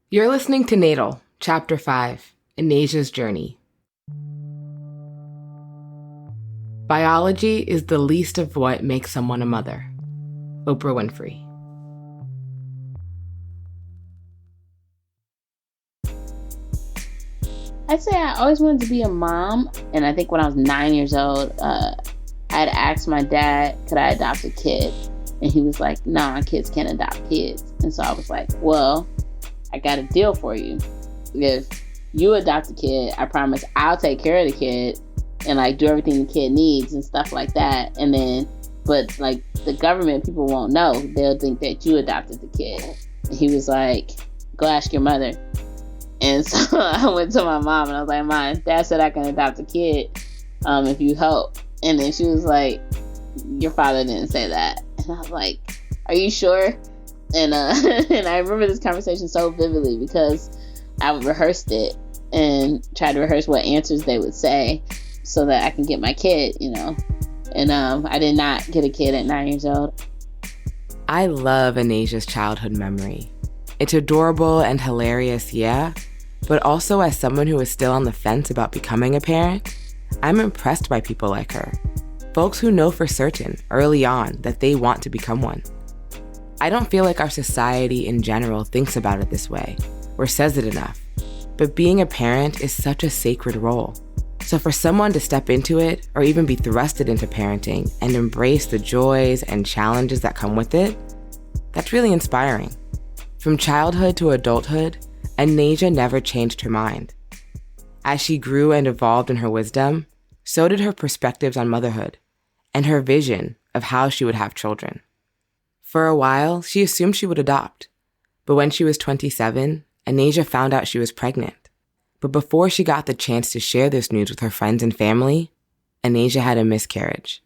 You're listening to Natal, Chapter 5, Anasia's Journey. Biology is the least of what makes someone a mother. Oprah Winfrey. I'd say I always wanted to be a mom, and I think when I was 9 years old, I had asked my dad, could I adopt a kid? And he was like, nah, kids can't adopt kids. And so I was like, well, I got a deal for you. If you adopt a kid, I promise I'll take care of the kid and like do everything the kid needs and stuff like that. And then, but like the government, people won't know. They'll think that you adopted the kid. And he was like, go ask your mother. And so I went to my mom and I was like, Mom, Dad said I can adopt a kid if you help. And then she was like, your father didn't say that. And I was like, are you sure? And and I remember this conversation so vividly because I rehearsed it and tried to rehearse what answers they would say so that I can get my kid, you know. And I did not get a kid at 9 years old. I love Anasia's childhood memory. It's adorable and hilarious, yeah, but also as someone who is still on the fence about becoming a parent, I'm impressed by people like her. Folks who know for certain, early on, that they want to become one. I don't feel like our society in general thinks about it this way, or says it enough. But being a parent is such a sacred role. So for someone to step into it, or even be thrusted into parenting, and embrace the joys and challenges that come with it, that's really inspiring. From childhood to adulthood, Anasia never changed her mind. As she grew and evolved in her wisdom, so did her perspectives on motherhood, and her vision of how she would have children. For a while, she assumed she would adopt. But when she was 27, Anasia found out she was pregnant. But before she got the chance to share this news with her friends and family, Anasia had a miscarriage.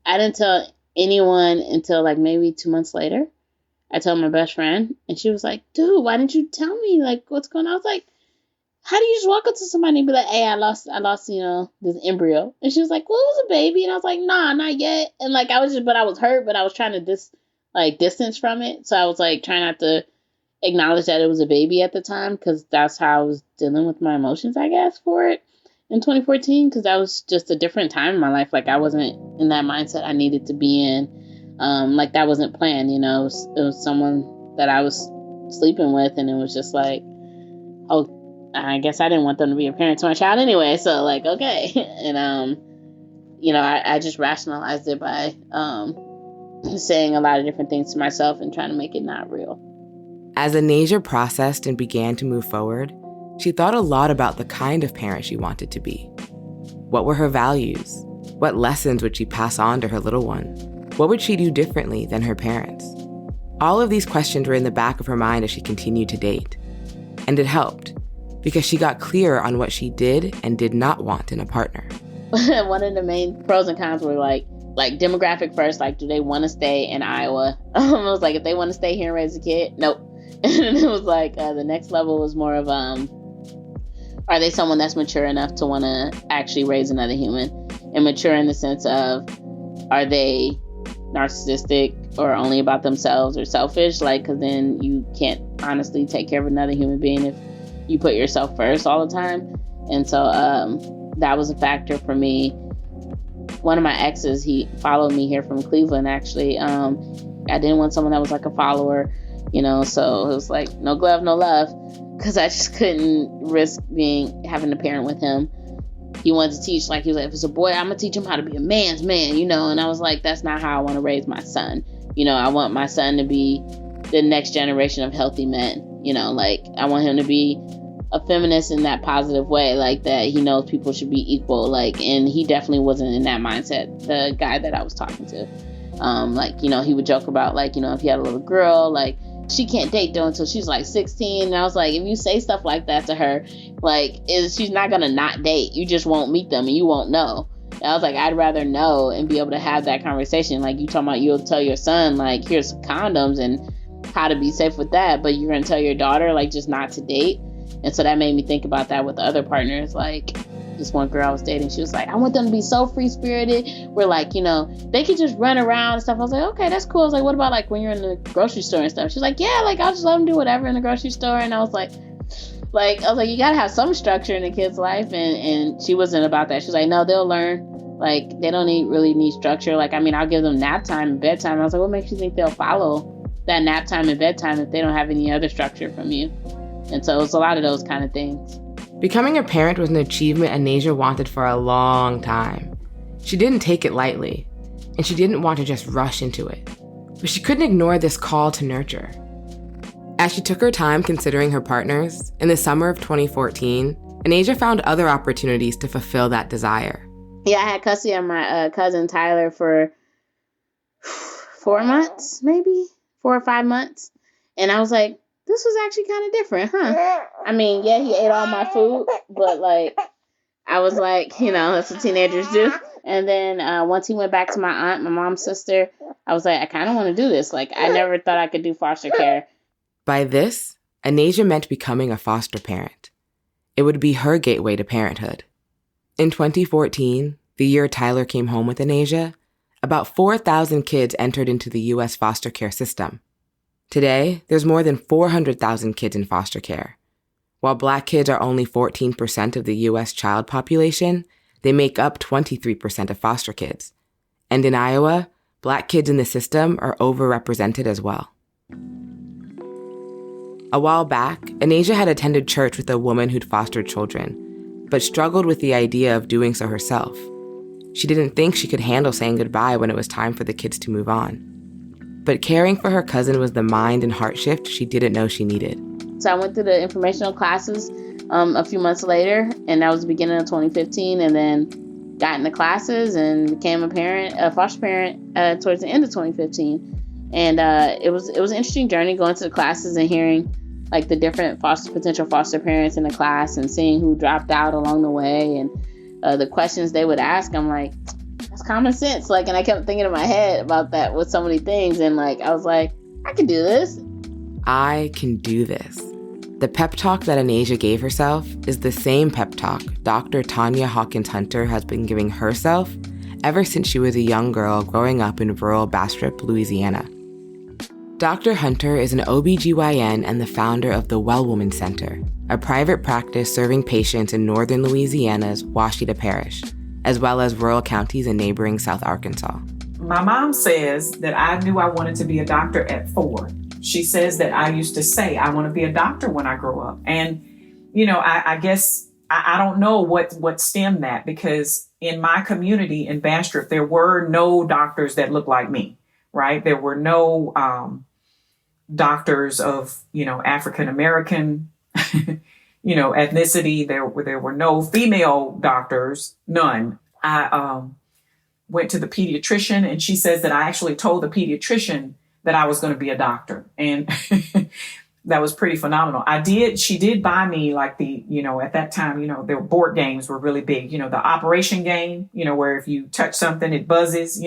I didn't tell anyone until like maybe 2 months later. I told my best friend, and she was like, dude, why didn't you tell me? Like, what's going on? I was like, how do you just walk up to somebody and be like, hey, I lost, this embryo. And she was like, well, it was a baby. And I was like, nah, not yet. And like, I was hurt, but I was trying to distance from it. So I was like, trying not to acknowledge that it was a baby at the time, because that's how I was dealing with my emotions, I guess, for it in 2014, because that was just a different time in my life. Like, I wasn't in that mindset I needed to be in. Like, that wasn't planned, you know. It was someone that I was sleeping with, and it was just like, oh, I guess I didn't want them to be a parent to my child anyway, so like, okay. And I just rationalized it by saying a lot of different things to myself and trying to make it not real. As Anasia processed and began to move forward, she thought a lot about the kind of parent she wanted to be. What were her values? What lessons would she pass on to her little one? What would she do differently than her parents? All of these questions were in the back of her mind as she continued to date. And it helped, because she got clear on what she did and did not want in a partner. One of the main pros and cons were like demographic first, like, do they want to stay in Iowa? It was like, if they want to stay here and raise a kid, nope. And it was like, the next level was more of, are they someone that's mature enough to want to actually raise another human? And mature in the sense of, are they narcissistic or only about themselves or selfish? Like, because then you can't honestly take care of another human being if you put yourself first all the time. And so that was a factor for me. One of my exes, he followed me here from Cleveland, actually. I didn't want someone that was like a follower, you know, so it was like, no glove, no love, because I just couldn't risk having a parent with him. He wanted to teach, like, he was like, if it's a boy, I'm going to teach him how to be a man's man, you know. And I was like, that's not how I want to raise my son. You know, I want my son to be the next generation of healthy men. You know, like, I want him to be a feminist in that positive way, like that he knows people should be equal. Like, and he definitely wasn't in that mindset, the guy that I was talking to. Like, you know, he would joke about, like, you know, if he had a little girl, like, she can't date though until she's like 16. And I was like, if you say stuff like that to her, like, she's not gonna not date. You just won't meet them and you won't know. And I was like, I'd rather know and be able to have that conversation. Like, you talking about, you'll tell your son, like, here's condoms and how to be safe with that, but you're gonna tell your daughter, like, just not to date. And so that made me think about that with other partners. Like, this one girl I was dating, she was like, I want them to be so free-spirited. We're like, they could just run around and stuff. I was like, okay, that's cool. I was like, what about like when you're in the grocery store and stuff? She's like, yeah, like I'll just let them do whatever in the grocery store. And I was like, you gotta have some structure in a kid's life. And she wasn't about that. She's like, no, they'll learn. Like, they don't really need structure. Like, I mean, I'll give them nap time and bedtime. I was like, what makes you think they'll follow that nap time and bedtime if they don't have any other structure from you? And so it's a lot of those kind of things. Becoming a parent was an achievement Anasia wanted for a long time. She didn't take it lightly, and she didn't want to just rush into it. But she couldn't ignore this call to nurture. As she took her time considering her partners, in the summer of 2014, Anasia found other opportunities to fulfill that desire. Yeah, I had custody of my cousin Tyler for 4 months, maybe 4 or 5 months. And I was like, this was actually kind of different, huh? I mean, yeah, he ate all my food, but like, I was like, that's what teenagers do. And then once he went back to my aunt, my mom's sister, I was like, I kind of want to do this. Like, I never thought I could do foster care. By this, Anasia meant becoming a foster parent. It would be her gateway to parenthood. In 2014, the year Tyler came home with Anasia, about 4,000 kids entered into the U.S. foster care system. Today, there's more than 400,000 kids in foster care. While Black kids are only 14% of the U.S. child population, they make up 23% of foster kids. And in Iowa, Black kids in the system are overrepresented as well. A while back, Anasia had attended church with a woman who'd fostered children, but struggled with the idea of doing so herself. She didn't think she could handle saying goodbye when it was time for the kids to move on. But caring for her cousin was the mind and heart shift she didn't know she needed. So I went through the informational classes a few months later, and that was the beginning of 2015, and then got into classes and became a foster parent towards the end of 2015. And it was an interesting journey going to the classes and hearing like the different potential foster parents in the class and seeing who dropped out along the way and the questions they would ask. I'm like, that's common sense. Like, and I kept thinking in my head about that with so many things. And like, I was like, I can do this. I can do this. The pep talk that Anasia gave herself is the same pep talk Dr. Tanya Hawkins Hunter has been giving herself ever since she was a young girl growing up in rural Bastrop, Louisiana. Dr. Hunter is an OBGYN and the founder of the Well Woman Center, a private practice serving patients in northern Louisiana's Washita Parish, as well as rural counties in neighboring South Arkansas. My mom says that I knew I wanted to be a doctor at 4. She says that I used to say, I want to be a doctor when I grow up. And, I guess I don't know what stemmed that, because in my community in Bastrop, there were no doctors that looked like me, right? There were no doctors of, African-American, ethnicity. There were no female doctors, none. I went to the pediatrician, and she says that I actually told the pediatrician that I was going to be a doctor. And that was pretty phenomenal. She did buy me like at that time, their board games were really big, the operation game, where if you touch something, it buzzes,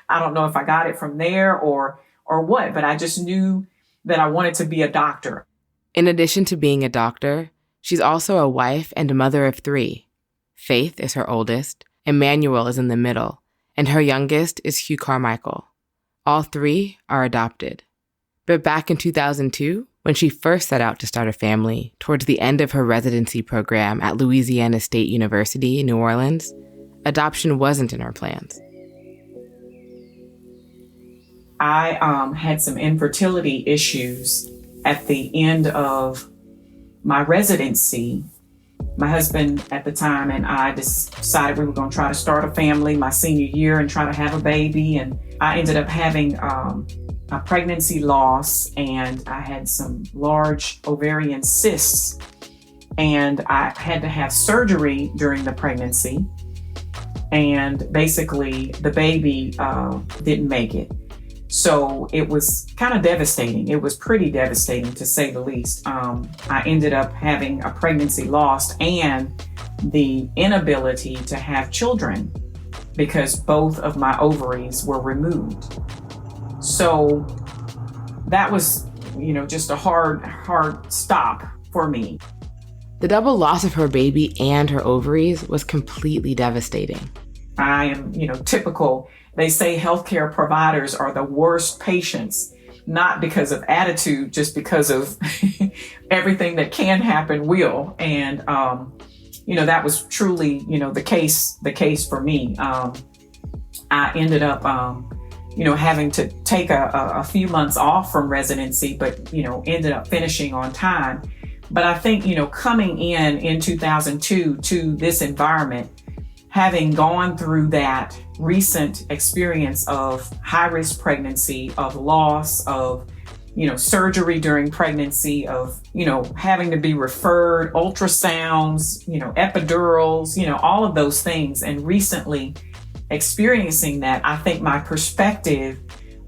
I don't know if I got it from there or what, but I just knew that I wanted to be a doctor. In addition to being a doctor, she's also a wife and a mother of 3. Faith is her oldest, Emmanuel is in the middle, and her youngest is Hugh Carmichael. All 3 are adopted. But back in 2002, when she first set out to start a family, towards the end of her residency program at Louisiana State University in New Orleans, adoption wasn't in her plans. I had some infertility issues at the end of my residency. My husband at the time and I decided we were going to try to start a family my senior year and try to have a baby. And I ended up having a pregnancy loss, and I had some large ovarian cysts, and I had to have surgery during the pregnancy. And basically the baby didn't make it. So it was kind of devastating. It was pretty devastating, to say the least. I ended up having a pregnancy loss and the inability to have children because both of my ovaries were removed. So that was, just a hard stop for me. The double loss of her baby and her ovaries was completely devastating. I am, typical. They say healthcare providers are the worst patients, not because of attitude, just because of everything that can happen will. And, that was truly, the case for me. I ended up, having to take a few months off from residency, but, ended up finishing on time. But I think, coming in 2002 to this environment, having gone through that recent experience of high-risk pregnancy, of loss, of, surgery during pregnancy, of, having to be referred, ultrasounds, epidurals, all of those things. And recently experiencing that, I think my perspective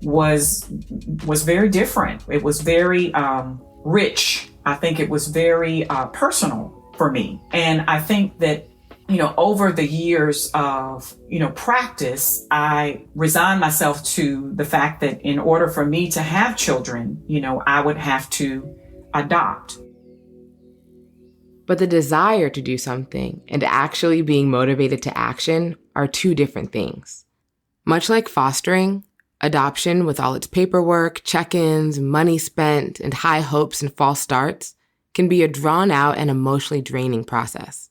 was very different. It was very rich. I think it was very personal for me. And I think that, over the years of, practice, I resigned myself to the fact that in order for me to have children, I would have to adopt. But the desire to do something and actually being motivated to action are two different things. Much like fostering, adoption, with all its paperwork, check-ins, money spent, and high hopes and false starts, can be a drawn-out and emotionally draining process.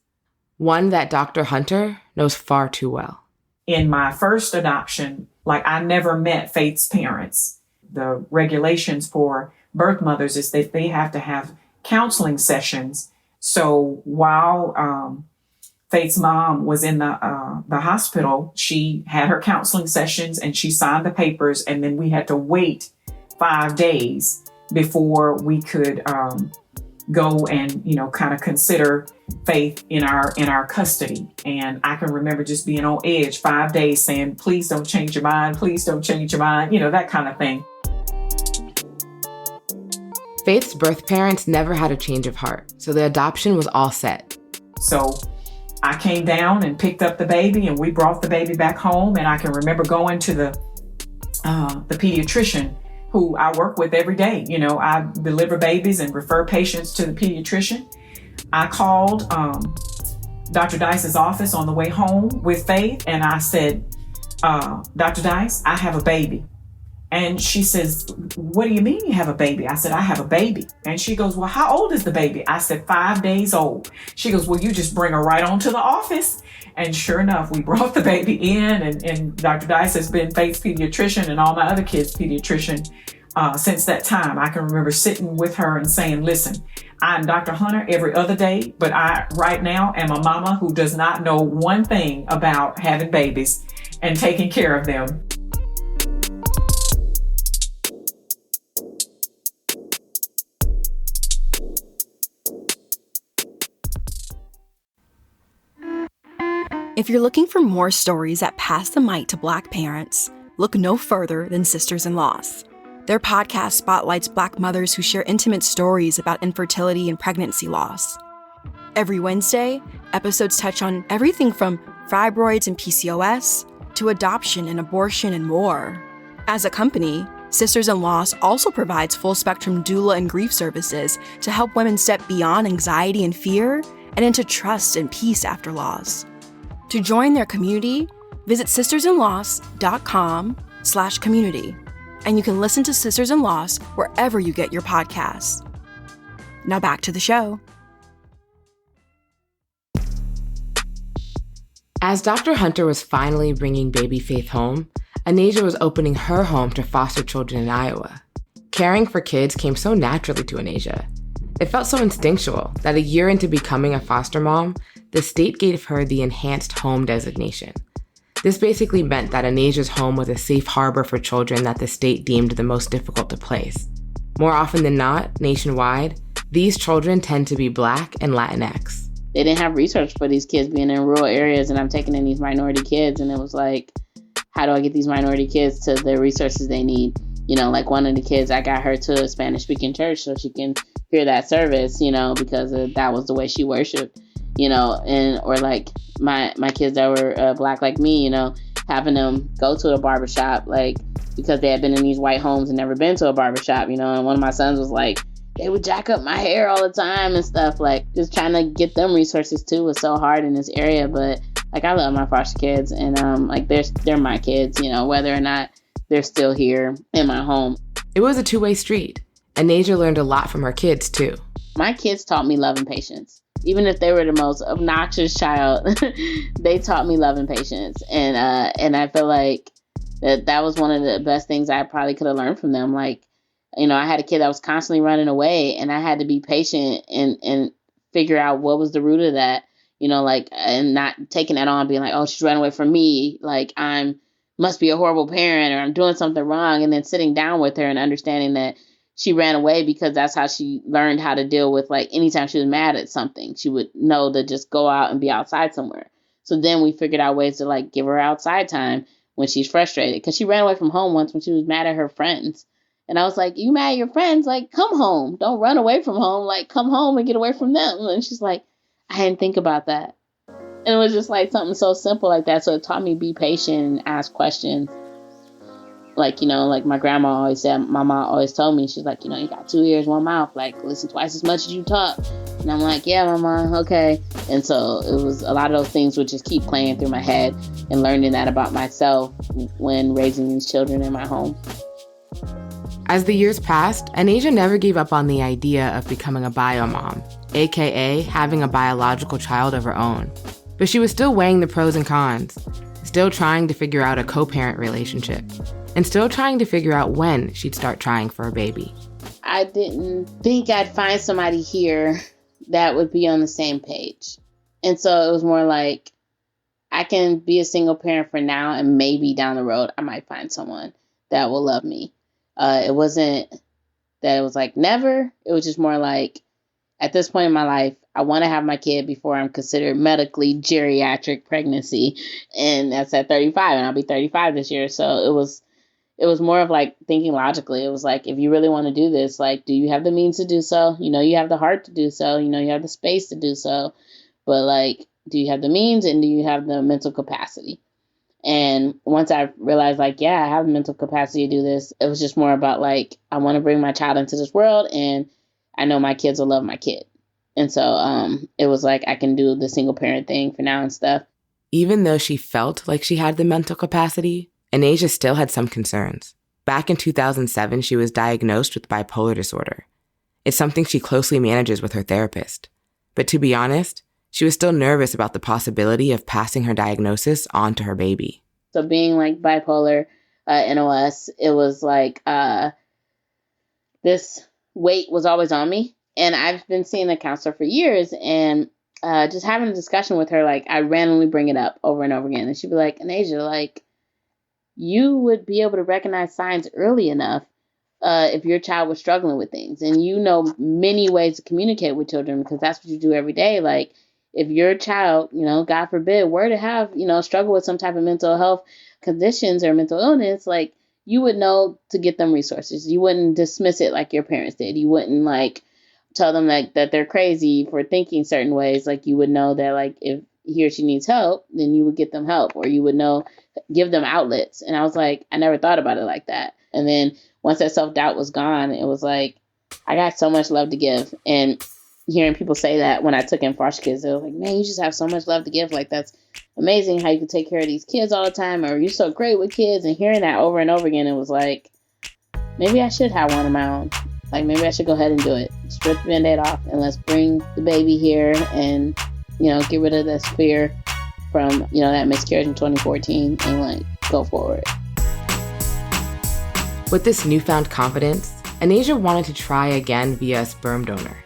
One that Dr. Hunter knows far too well. In my first adoption, I never met Faith's parents. The regulations for birth mothers is that they have to have counseling sessions. So while Faith's mom was in the hospital, she had her counseling sessions and she signed the papers, and then we had to wait 5 days before we could go and kind of consider Faith in our custody. And I can remember just being on edge 5 days saying, please don't change your mind, please don't change your mind, that kind of thing. Faith's birth parents never had a change of heart, so the adoption was all set. So I came down and picked up the baby, and we brought the baby back home. And I can remember going to the pediatrician who I work with every day. I deliver babies and refer patients to the pediatrician. I called Dr. Dice's office on the way home with Faith, and I said, Dr. Dice, I have a baby. And she says, what do you mean you have a baby? I said, I have a baby. And she goes, well, how old is the baby? I said, 5 days old. She goes, well, you just bring her right on to the office. And sure enough, we brought the baby in, and Dr. Dice has been Faith's pediatrician and all my other kids' pediatrician since that time. I can remember sitting with her and saying, listen, I'm Dr. Hunter every other day, but I right now am a mama who does not know one thing about having babies and taking care of them. If you're looking for more stories that pass the mic to Black parents, look no further than Sisters in Loss. Their podcast spotlights Black mothers who share intimate stories about infertility and pregnancy loss. Every Wednesday, episodes touch on everything from fibroids and PCOS to adoption and abortion and more. As a company, Sisters in Loss also provides full-spectrum doula and grief services to help women step beyond anxiety and fear and into trust and peace after loss. To join their community, visit sistersinloss.com/community, and you can listen to Sisters in Loss wherever you get your podcasts. Now back to the show. As Dr. Hunter was finally bringing baby Faith home, Anasia was opening her home to foster children in Iowa. Caring for kids came so naturally to Anasia. It felt so instinctual that a year into becoming a foster mom, the state gave her the enhanced home designation. This basically meant that Anasia's home was a safe harbor for children that the state deemed the most difficult to place. More often than not, nationwide, these children tend to be Black and Latinx. They didn't have research for these kids being in rural areas, and I'm taking in these minority kids, and it was like, how do I get these minority kids to the resources they need? Like one of the kids, I got her to a Spanish-speaking church so she can hear that service, because that was the way she worshiped. Or like my kids that were Black like me, having them go to a barbershop, because they had been in these white homes and never been to a barbershop, and one of my sons was like, they would jack up my hair all the time and stuff. Like, just trying to get them resources too was so hard in this area. But like, I love my foster kids, and like they're my kids, you know, whether or not they're still here in my home. It was a two-way street. Anasia learned a lot from her kids too. My kids taught me love and patience. Even if they were the most obnoxious child, they taught me love and patience. And I feel like that was one of the best things I probably could have learned from them. Like, you know, I had a kid that was constantly running away, and I had to be patient and figure out what was the root of that, you know, like, and not taking that on, being like, oh, she's running away from me. Like, must be a horrible parent, or I'm doing something wrong. And then sitting down with her and understanding that she ran away because that's how she learned how to deal with, like, anytime she was mad at something, she would know to just go out and be outside somewhere. So then we figured out ways to, like, give her outside time when she's frustrated, because she ran away from home once when she was mad at her friends. And I was like, you mad at your friends? Like, come home. Don't run away from home. Like, come home and get away from them. And she's like, I didn't think about that. And it was just like something so simple like that. So it taught me be patient and ask questions. Like, you know, like my grandma always said, my mom always told me, she's like, you know, you got 2 ears, 1 mouth, like, listen twice as much as you talk. And I'm like, yeah, mama, okay. And so it was a lot of those things would just keep playing through my head, and learning that about myself when raising these children in my home. As the years passed, Anasia never gave up on the idea of becoming a bio-mom, aka having a biological child of her own. But she was still weighing the pros and cons, still trying to figure out a co-parent relationship, and still trying to figure out when she'd start trying for a baby. I didn't think I'd find somebody here that would be on the same page. And so it was more like, I can be a single parent for now, and maybe down the road I might find someone that will love me. It wasn't that it was like never. It was just more like, at this point in my life, I want to have my kid before I'm considered medically geriatric pregnancy. And that's at 35, and I'll be 35 this year. So it was more of like thinking logically. It was like, if you really want to do this, like, do you have the means to do so? You know, you have the heart to do so. You know, you have the space to do so. But like, do you have the means, and do you have the mental capacity? And once I realized, like, yeah, I have the mental capacity to do this, it was just more about like, I want to bring my child into this world, and I know my kids will love my kid. And so it was like, I can do the single parent thing for now and stuff. Even though she felt like she had the mental capacity, Anasia still had some concerns. Back in 2007, she was diagnosed with bipolar disorder. It's something she closely manages with her therapist. But to be honest, she was still nervous about the possibility of passing her diagnosis on to her baby. So being like bipolar, NOS, it was like this weight was always on me. And I've been seeing a counselor for years, and just having a discussion with her, like, I randomly bring it up over and over again. And she'd be like, Anasia, like, you would be able to recognize signs early enough if your child was struggling with things. And you know many ways to communicate with children, because that's what you do every day. Like, if your child, you know, God forbid, were to have, you know, struggle with some type of mental health conditions or mental illness, like, you would know to get them resources. You wouldn't dismiss it like your parents did. You wouldn't, like, tell them that they're crazy for thinking certain ways. Like, you would know that, like, if he or she needs help, then you would get them help, or you would know, give them outlets. And I was like, I never thought about it like that. And then once that self-doubt was gone, it was like, I got so much love to give. And hearing people say that when I took in foster kids, they were like, man, you just have so much love to give. Like, that's amazing how you can take care of these kids all the time, or you're so great with kids. And hearing that over and over again, it was like, maybe I should have one of my own. Like, maybe I should go ahead and do it. Strip the Band-Aid off, and let's bring the baby here and, you know, get rid of this fear from, you know, that miscarriage in 2014, and, like, go forward. With this newfound confidence, Anasia wanted to try again via a sperm donor.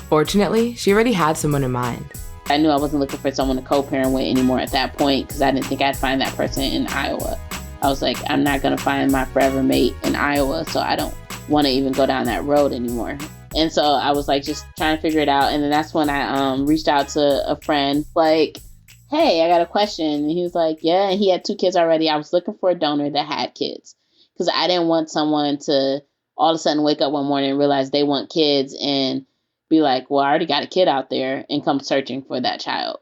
Fortunately, she already had someone in mind. I knew I wasn't looking for someone to co-parent with anymore at that point, because I didn't think I'd find that person in Iowa. I was like, I'm not going to find my forever mate in Iowa, so I don't want to even go down that road anymore. And so I was like, just trying to figure it out. And then that's when I reached out to a friend, like, hey, I got a question. And he was like, yeah, and he had 2 kids already. I was looking for a donor that had kids, because I didn't want someone to all of a sudden wake up one morning and realize they want kids and be like, well, I already got a kid out there, and come searching for that child.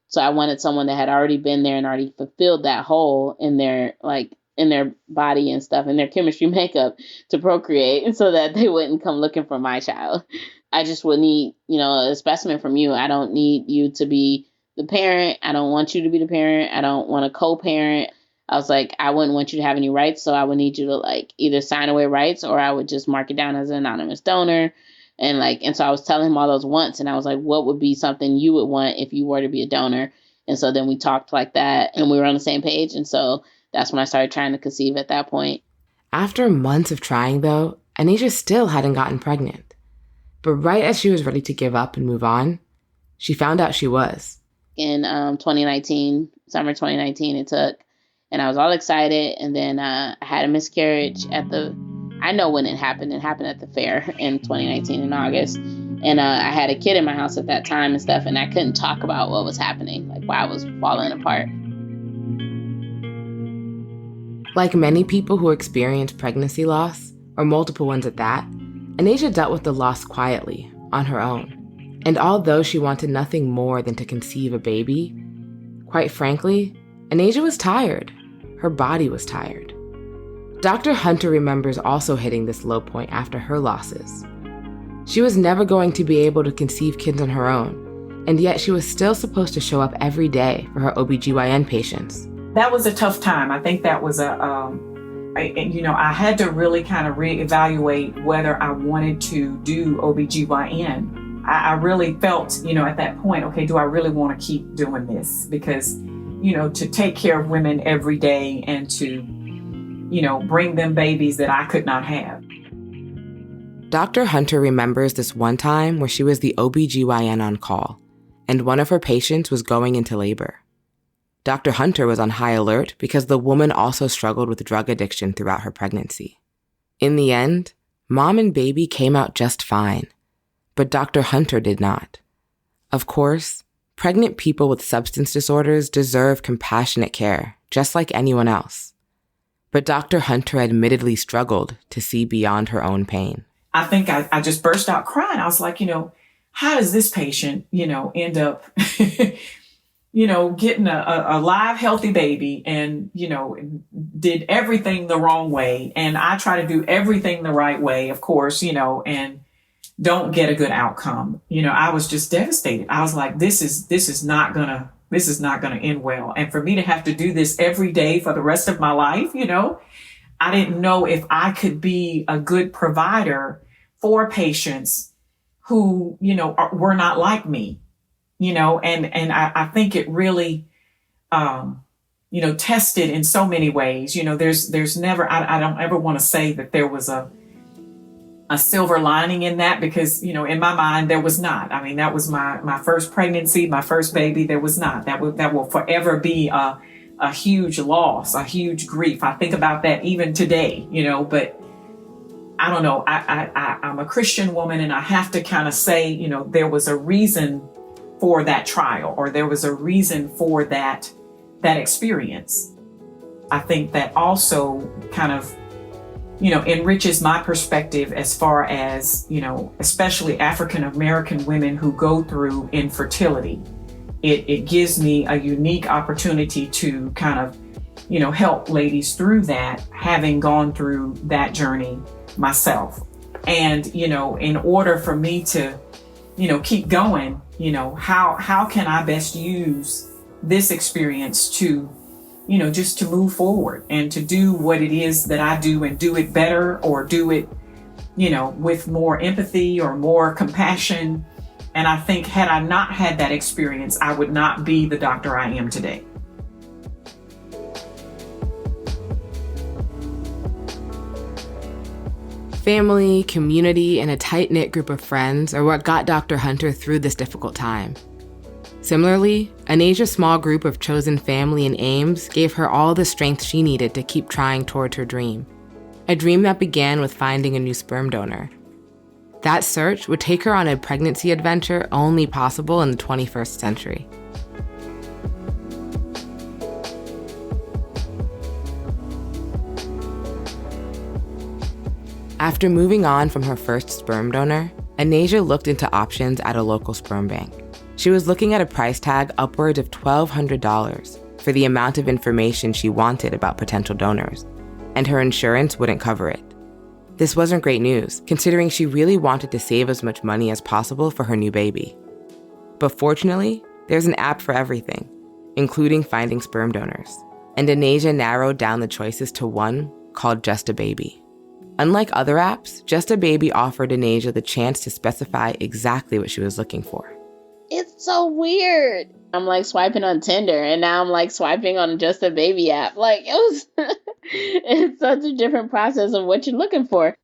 So I wanted someone that had already been there and already fulfilled that hole in their, like, in their body and stuff, in their chemistry makeup to procreate, and so that they wouldn't come looking for my child. I just would need, a specimen from you. I don't need you to be the parent. I don't want you to be the parent. I don't want a co-parent. I was like, I wouldn't want you to have any rights, so I would need you to like either sign away rights, or I would just mark it down as an anonymous donor. And so I was telling him all those wants, and I was like, what would be something you would want if you were to be a donor? And so then we talked like that, and we were on the same page. And so that's when I started trying to conceive at that point. After months of trying, though, Anasia still hadn't gotten pregnant. But right as she was ready to give up and move on, she found out she was. In 2019, summer 2019, it took, and I was all excited. And then I had a miscarriage I know when it happened. It happened at the fair in 2019 in August. And I had a kid in my house at that time and stuff, and I couldn't talk about what was happening, like why I was falling apart. Like many people who experience pregnancy loss, or multiple ones at that, Anasia dealt with the loss quietly, on her own. And although she wanted nothing more than to conceive a baby, quite frankly, Anasia was tired. Her body was tired. Dr. Hunter remembers also hitting this low point after her losses. She was never going to be able to conceive kids on her own, and yet she was still supposed to show up every day for her OBGYN patients. That was a tough time. I think that was I had to really kind of reevaluate whether I wanted to do OBGYN. I really felt, at that point, okay, do I really want to keep doing this? Because, to take care of women every day and to, bring them babies that I could not have. Dr. Hunter remembers this one time where she was the OBGYN on call, and one of her patients was going into labor. Dr. Hunter was on high alert because the woman also struggled with drug addiction throughout her pregnancy. In the end, mom and baby came out just fine, but Dr. Hunter did not. Of course, pregnant people with substance disorders deserve compassionate care, just like anyone else. But Dr. Hunter admittedly struggled to see beyond her own pain. I think I just burst out crying. I was like, how does this patient, end up, getting a live, healthy baby and, did everything the wrong way. And I try to do everything the right way, of course, and don't get a good outcome. I was just devastated. I was like, this is not gonna end well. And for me to have to do this every day for the rest of my life, I didn't know if I could be a good provider for patients who, were not like me, and I think it really, tested in so many ways. There's never, I don't ever want to say that there was a silver lining in that because, in my mind, there was not. I mean, that was my first pregnancy, my first baby. There was not. That will forever be a huge loss, a huge grief. I think about that even today, but I don't know. I'm a Christian woman and I have to kind of say, there was a reason for that trial, or there was a reason for that experience. I think that also kind of, enriches my perspective as far as, especially African American women who go through infertility. It gives me a unique opportunity to kind of, help ladies through that, having gone through that journey myself. And, in order for me to, keep going, how can I best use this experience to, just to move forward and to do what it is that I do and do it better, or do it, with more empathy or more compassion. And I think had I not had that experience, I would not be the doctor I am today. Family, community, and a tight-knit group of friends are what got Dr. Hunter through this difficult time. Similarly, Anasia's small group of chosen family and aims gave her all the strength she needed to keep trying toward her dream. A dream that began with finding a new sperm donor. That search would take her on a pregnancy adventure only possible in the 21st century. After moving on from her first sperm donor, Anasia looked into options at a local sperm bank. She was looking at a price tag upwards of $1,200, for the amount of information she wanted about potential donors, and her insurance wouldn't cover it. This wasn't great news, considering she really wanted to save as much money as possible for her new baby. But fortunately, there's an app for everything, including finding sperm donors, and Anasia narrowed down the choices to one called Just a Baby. Unlike other apps, Just a Baby offered Anasia the chance to specify exactly what she was looking for. It's so weird. I'm like swiping on Tinder, and now I'm like swiping on Just a Baby app. Like, it was, it's such a different process of what you're looking for.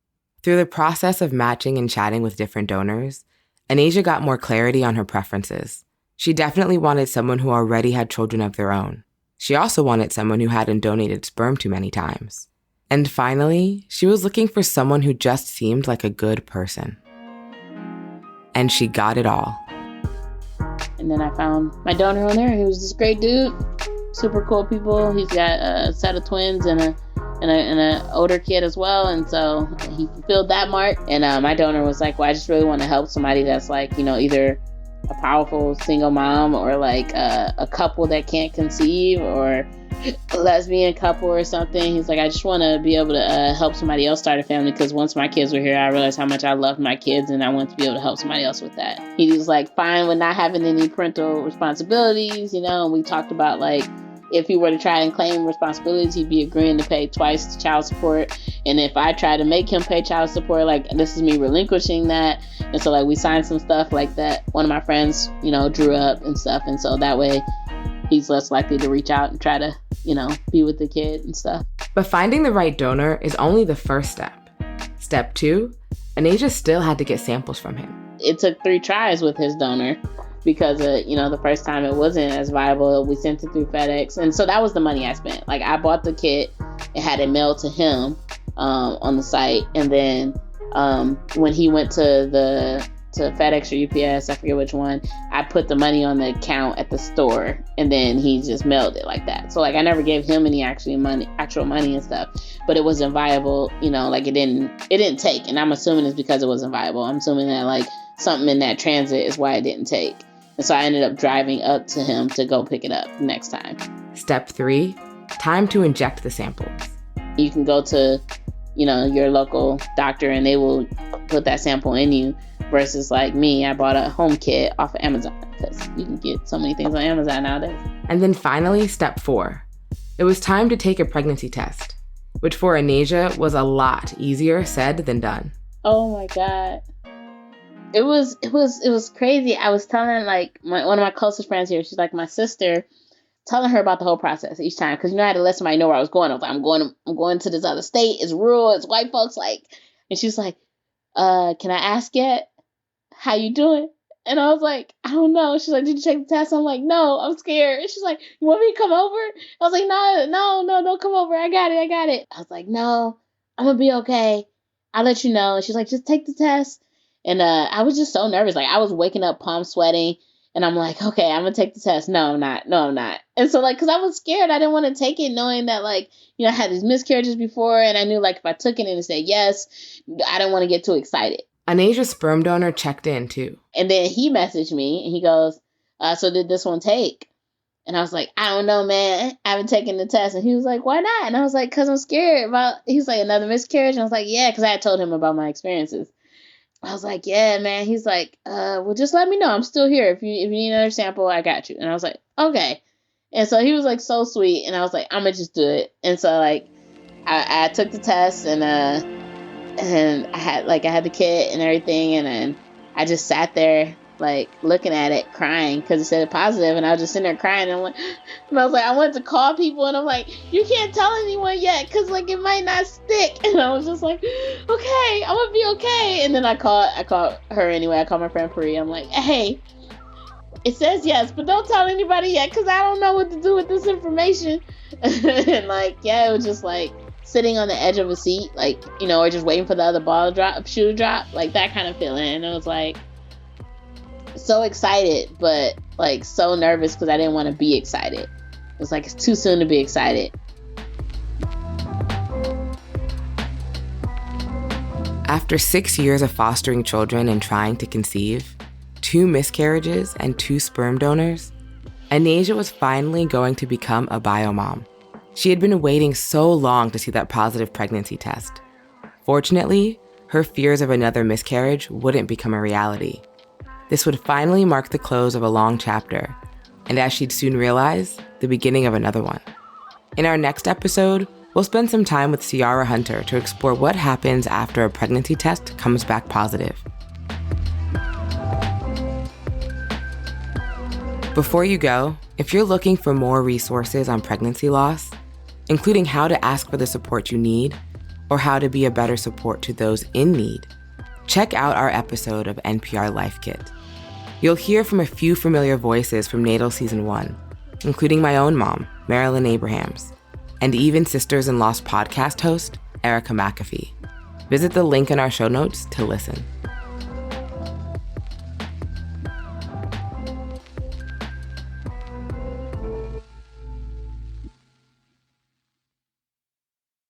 Through the process of matching and chatting with different donors, Anasia got more clarity on her preferences. She definitely wanted someone who already had children of their own. She also wanted someone who hadn't donated sperm too many times. And finally, she was looking for someone who just seemed like a good person. And she got it all. And then I found my donor on there. He was this great dude, super cool people. He's got a set of twins and an older kid as well. And so he fulfilled that mark. And my donor was like, well, I just really want to help somebody that's like, either a powerful single mom or like a couple that can't conceive or a lesbian couple or something. He's like, I just want to be able to help somebody else start a family, because once my kids were here, I realized how much I loved my kids and I wanted to be able to help somebody else with that. He was like fine with not having any parental responsibilities, and we talked about like if he were to try and claim responsibilities, he'd be agreeing to pay twice child support. And if I try to make him pay child support, like this is me relinquishing that. And so like we signed some stuff like that. One of my friends, drew up and stuff. And so that way he's less likely to reach out and try to, be with the kid and stuff. But finding the right donor is only the first step. Step 2, Anasia still had to get samples from him. It took 3 tries with his donor because, the first time it wasn't as viable. We sent it through FedEx. And so that was the money I spent. Like I bought the kit and had it mailed to him on the site. And then when he went to FedEx or UPS, I forget which one, I put the money on the account at the store and then he just mailed it like that. So like I never gave him any actual money and stuff, but it wasn't viable, like it didn't take. And I'm assuming it's because it wasn't viable. I'm assuming that like something in that transit is why it didn't take. And so I ended up driving up to him to go pick it up next time. Step 3, time to inject the samples. You can go to, your local doctor and they will put that sample in you. Versus like me, I bought a home kit off of Amazon because you can get so many things on Amazon nowadays. And then finally, step 4. It was time to take a pregnancy test, which for Anasia was a lot easier said than done. Oh my God. It was crazy. I was telling like one of my closest friends here, she's like my sister, telling her about the whole process each time. Cause I had to let somebody know where I was going. I was like, I'm going to this other state. It's rural. It's white folks. And she's like, can I ask yet? How you doing? And I was like, I don't know. She's like, did you take the test? I'm like, no, I'm scared. And she's like, you want me to come over? I was like, no, don't come over. I got it. I was like, no, I'm gonna be okay. I'll let you know. And she's like, just take the test. And I was just so nervous. Like I was waking up palm sweating and I'm like, okay, I'm gonna take the test. No, I'm not. And so like, cause I was scared. I didn't want to take it knowing that like, I had these miscarriages before and I knew like if I took it and it said yes, I didn't want to get too excited. Anasia's sperm donor checked in too. And then he messaged me and he goes, so did this one take? And I was like, I don't know, man. I haven't taken the test. And he was like, why not? And I was like, cause I'm scared about, he was like, another miscarriage? And I was like, yeah, cause I had told him about my experiences. I was like, yeah, man. He's like, well, just let me know. I'm still here. If you need another sample, I got you. And I was like, okay. And so he was like so sweet. And I was like, I'm gonna just do it. And so like, I took the test and I had the kit and everything, and then I just sat there like looking at it, crying because it said positive, and I was just sitting there crying. And I was like, I wanted to call people, and I'm like, you can't tell anyone yet because like it might not stick. And I was just like, okay, I'm gonna be okay. And then I called her anyway. I called my friend Puri. I'm like, hey, it says yes, but don't tell anybody yet because I don't know what to do with this information. And like, yeah, it was just like sitting on the edge of a seat, like, or just waiting for the other shoe to drop, like that kind of feeling. And it was like so excited, but like so nervous because I didn't want to be excited. It was like, it's too soon to be excited. After 6 years of fostering children and trying to conceive, 2 miscarriages and 2 sperm donors, Anasia was finally going to become a biomom. She had been waiting so long to see that positive pregnancy test. Fortunately, her fears of another miscarriage wouldn't become a reality. This would finally mark the close of a long chapter, and as she'd soon realize, the beginning of another one. In our next episode, we'll spend some time with Ciara Hunter to explore what happens after a pregnancy test comes back positive. Before you go, if you're looking for more resources on pregnancy loss, including how to ask for the support you need or how to be a better support to those in need, check out our episode of NPR Life Kit. You'll hear from a few familiar voices from Natal Season 1, including my own mom, Marilyn Abrahams, and even Sisters in Loss podcast host, Erica McAfee. Visit the link in our show notes to listen.